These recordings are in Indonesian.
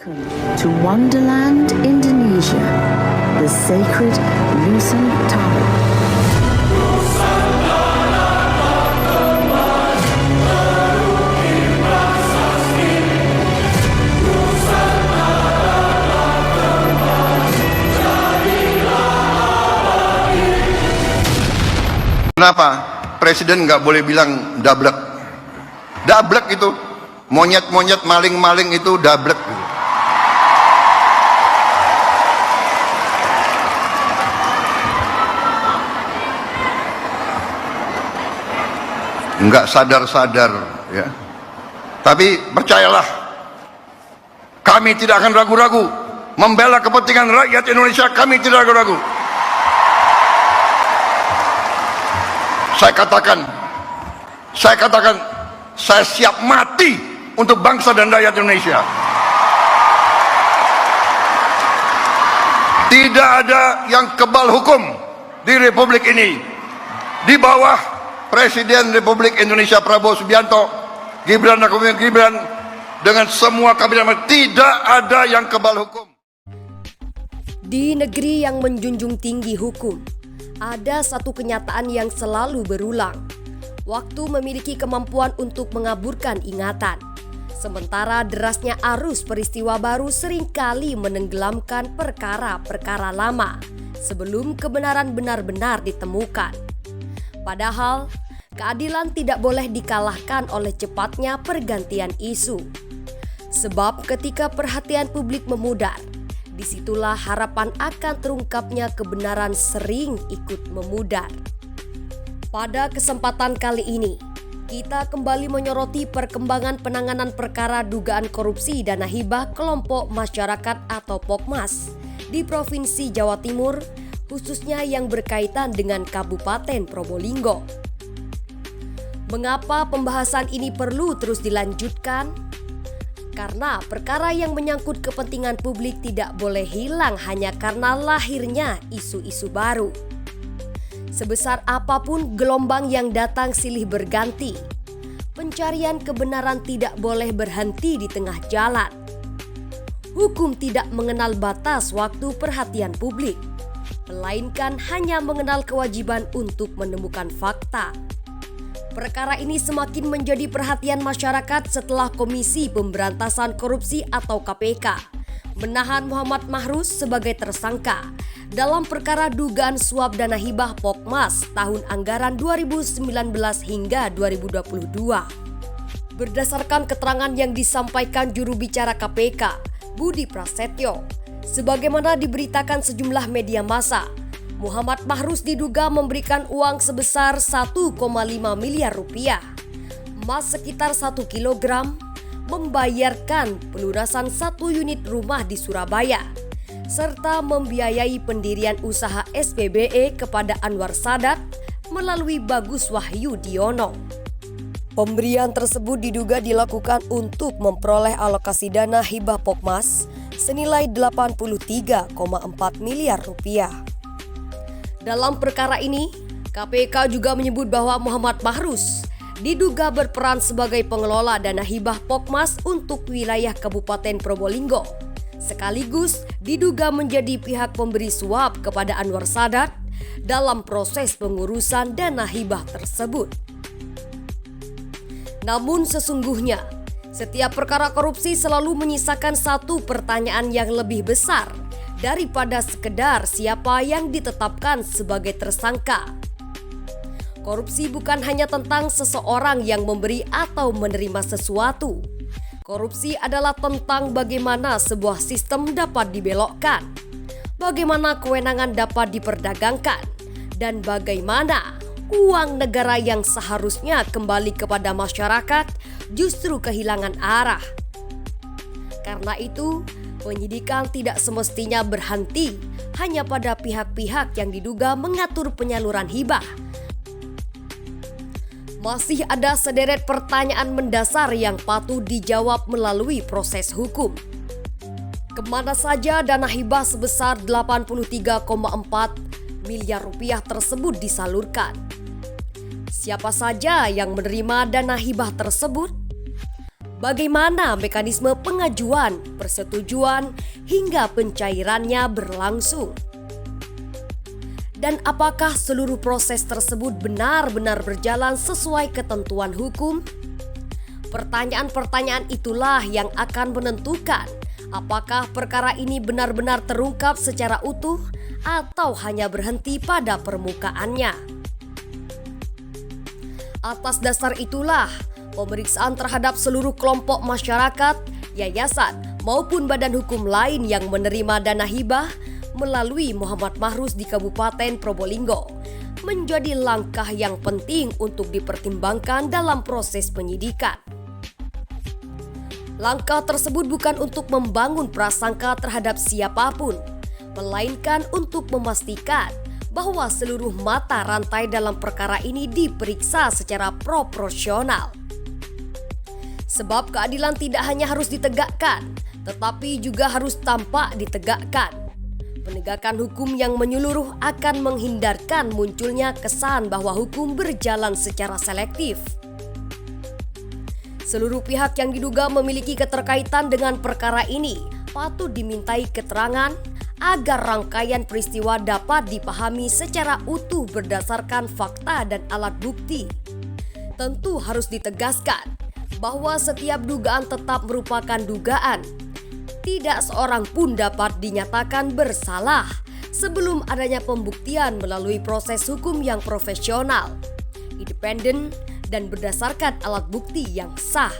Welcome to Wonderland, Indonesia, the sacred Nusantara. Kenapa presiden nggak boleh bilang dablek? Dablek itu monyet-monyet, maling-maling itu dablek. Nggak sadar-sadar, ya. Tapi percayalah, kami tidak akan ragu-ragu membela kepentingan rakyat Indonesia. Kami tidak ragu-ragu. Saya katakan, saya siap mati untuk bangsa dan rakyat Indonesia. Tidak ada yang kebal hukum di Republik ini. Di bawah Presiden Republik Indonesia Prabowo Subianto, Gibran Rakabuming Gibran, dengan semua kabinet, tidak ada yang kebal hukum. Di negeri yang menjunjung tinggi hukum, ada satu kenyataan yang selalu berulang. Waktu memiliki kemampuan untuk mengaburkan ingatan. Sementara derasnya arus peristiwa baru seringkali menenggelamkan perkara-perkara lama sebelum kebenaran benar-benar ditemukan. Padahal, keadilan tidak boleh dikalahkan oleh cepatnya pergantian isu. Sebab ketika perhatian publik memudar, disitulah harapan akan terungkapnya kebenaran sering ikut memudar. Pada kesempatan kali ini, kita kembali menyoroti perkembangan penanganan perkara dugaan korupsi dana hibah kelompok masyarakat atau POKMAS di Provinsi Jawa Timur, khususnya yang berkaitan dengan Kabupaten Probolinggo. Mengapa pembahasan ini perlu terus dilanjutkan? Karena perkara yang menyangkut kepentingan publik tidak boleh hilang hanya karena lahirnya isu-isu baru. Sebesar apapun gelombang yang datang silih berganti, pencarian kebenaran tidak boleh berhenti di tengah jalan. Hukum tidak mengenal batas waktu perhatian publik, melainkan hanya mengenal kewajiban untuk menemukan fakta. Perkara ini semakin menjadi perhatian masyarakat setelah Komisi Pemberantasan Korupsi atau KPK menahan Muhammad Mahruz sebagai tersangka dalam perkara dugaan suap dana hibah POKMAS tahun anggaran 2019 hingga 2022. Berdasarkan keterangan yang disampaikan juru bicara KPK, Budi Prasetyo, sebagaimana diberitakan sejumlah media massa, Muhammad Mahruz diduga memberikan uang sebesar 1,5 miliar rupiah, emas sekitar 1 kilogram, membayarkan pelunasan 1 unit rumah di Surabaya, serta membiayai pendirian usaha SPBE kepada Anwar Sadat melalui Bagus Wahyu Diono. Pemberian tersebut diduga dilakukan untuk memperoleh alokasi dana hibah POKMAS senilai 83,4 miliar rupiah. Dalam perkara ini, KPK juga menyebut bahwa Muhammad Mahruz diduga berperan sebagai pengelola dana hibah POKMAS untuk wilayah Kabupaten Probolinggo, sekaligus diduga menjadi pihak pemberi suap kepada Anwar Sadat dalam proses pengurusan dana hibah tersebut. Namun sesungguhnya, setiap perkara korupsi selalu menyisakan satu pertanyaan yang lebih besar daripada sekedar siapa yang ditetapkan sebagai tersangka. Korupsi bukan hanya tentang seseorang yang memberi atau menerima sesuatu. Korupsi adalah tentang bagaimana sebuah sistem dapat dibelokkan, bagaimana kewenangan dapat diperdagangkan, dan bagaimana uang negara yang seharusnya kembali kepada masyarakat justru kehilangan arah. Karena itu, penyidikan tidak semestinya berhenti hanya pada pihak-pihak yang diduga mengatur penyaluran hibah. Masih ada sederet pertanyaan mendasar yang patut dijawab melalui proses hukum. Kemana saja dana hibah sebesar 83,4 miliar rupiah tersebut disalurkan? Siapa saja yang menerima dana hibah tersebut? bagaimana mekanisme pengajuan, persetujuan, hingga pencairannya berlangsung. Dan apakah seluruh proses tersebut benar-benar berjalan sesuai ketentuan hukum? Pertanyaan-pertanyaan itulah yang akan menentukan apakah perkara ini benar-benar terungkap secara utuh atau hanya berhenti pada permukaannya. Atas dasar itulah, pemeriksaan terhadap seluruh kelompok masyarakat, yayasan, maupun badan hukum lain yang menerima dana hibah melalui Muhammad Mahruz di Kabupaten Probolinggo menjadi langkah yang penting untuk dipertimbangkan dalam proses penyidikan. Langkah tersebut bukan untuk membangun prasangka terhadap siapapun, melainkan untuk memastikan bahwa seluruh mata rantai dalam perkara ini diperiksa secara proporsional. Sebab keadilan tidak hanya harus ditegakkan, tetapi juga harus tampak ditegakkan. Penegakan hukum yang menyeluruh akan menghindarkan munculnya kesan bahwa hukum berjalan secara selektif. Seluruh pihak yang diduga memiliki keterkaitan dengan perkara ini patut dimintai keterangan agar rangkaian peristiwa dapat dipahami secara utuh berdasarkan fakta dan alat bukti. Tentu harus ditegaskan bahwa setiap dugaan tetap merupakan dugaan. Tidak seorang pun dapat dinyatakan bersalah sebelum adanya pembuktian melalui proses hukum yang profesional, independen, dan berdasarkan alat bukti yang sah.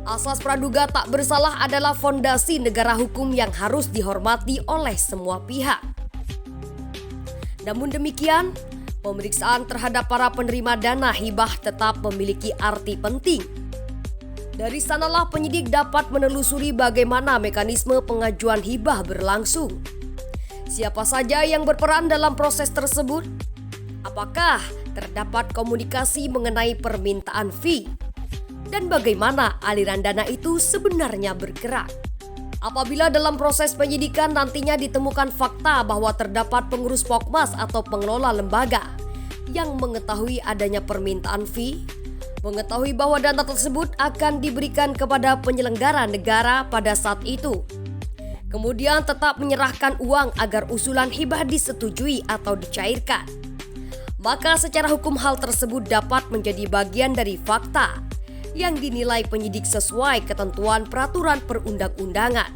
Asas praduga tak bersalah adalah fondasi negara hukum yang harus dihormati oleh semua pihak. Namun demikian, pemeriksaan terhadap para penerima dana hibah tetap memiliki arti penting. Dari sanalah penyidik dapat menelusuri bagaimana mekanisme pengajuan hibah berlangsung. Siapa saja yang berperan dalam proses tersebut? Apakah terdapat komunikasi mengenai permintaan fee? Dan bagaimana aliran dana itu sebenarnya bergerak? Apabila dalam proses penyidikan nantinya ditemukan fakta bahwa terdapat pengurus Pokmas atau pengelola lembaga yang mengetahui adanya permintaan fee, mengetahui bahwa dana tersebut akan diberikan kepada penyelenggara negara pada saat itu, kemudian tetap menyerahkan uang agar usulan hibah disetujui atau dicairkan, maka secara hukum hal tersebut dapat menjadi bagian dari fakta yang dinilai penyidik sesuai ketentuan peraturan perundang-undangan.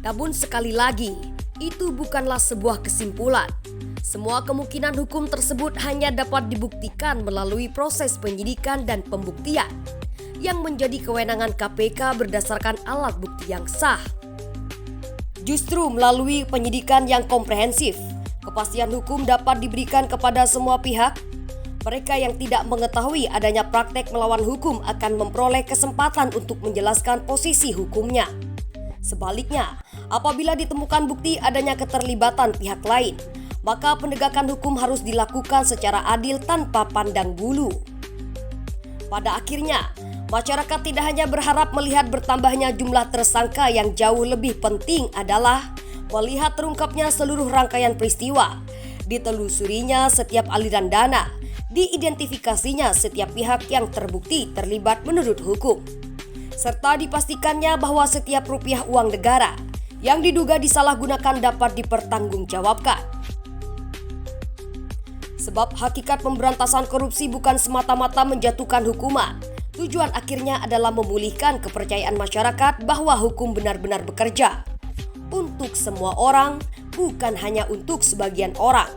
Namun sekali lagi, itu bukanlah sebuah kesimpulan. Semua kemungkinan hukum tersebut hanya dapat dibuktikan melalui proses penyidikan dan pembuktian yang menjadi kewenangan KPK berdasarkan alat bukti yang sah. Justru melalui penyidikan yang komprehensif, kepastian hukum dapat diberikan kepada semua pihak. Mereka yang tidak mengetahui adanya praktek melawan hukum akan memperoleh kesempatan untuk menjelaskan posisi hukumnya. Sebaliknya, apabila ditemukan bukti adanya keterlibatan pihak lain, maka penegakan hukum harus dilakukan secara adil tanpa pandang bulu. Pada akhirnya, masyarakat tidak hanya berharap melihat bertambahnya jumlah tersangka, yang jauh lebih penting adalah melihat terungkapnya seluruh rangkaian peristiwa, ditelusurinya setiap aliran dana, diidentifikasinya setiap pihak yang terbukti terlibat menurut hukum, serta dipastikannya bahwa setiap rupiah uang negara yang diduga disalahgunakan dapat dipertanggungjawabkan. Sebab hakikat pemberantasan korupsi bukan semata-mata menjatuhkan hukuman. Tujuan akhirnya adalah memulihkan kepercayaan masyarakat bahwa hukum benar-benar bekerja untuk semua orang, bukan hanya untuk sebagian orang.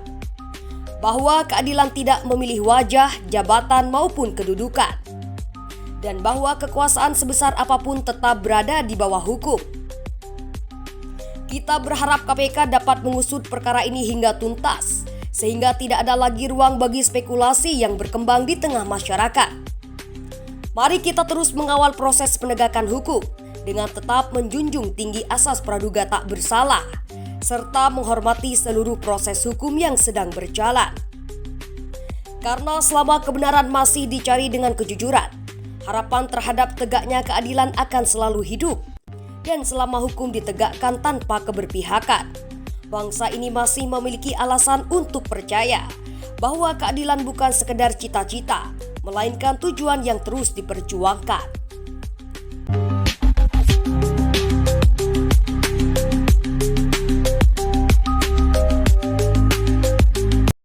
Bahwa keadilan tidak memilih wajah, jabatan, maupun kedudukan. Dan bahwa kekuasaan sebesar apapun tetap berada di bawah hukum. Kita berharap KPK dapat mengusut perkara ini hingga tuntas, sehingga tidak ada lagi ruang bagi spekulasi yang berkembang di tengah masyarakat. Mari kita terus mengawal proses penegakan hukum dengan tetap menjunjung tinggi asas praduga tak bersalah, serta menghormati seluruh proses hukum yang sedang berjalan. Karena selama kebenaran masih dicari dengan kejujuran, harapan terhadap tegaknya keadilan akan selalu hidup. Dan selama hukum ditegakkan tanpa keberpihakan, bangsa ini masih memiliki alasan untuk percaya bahwa keadilan bukan sekedar cita-cita, melainkan tujuan yang terus diperjuangkan.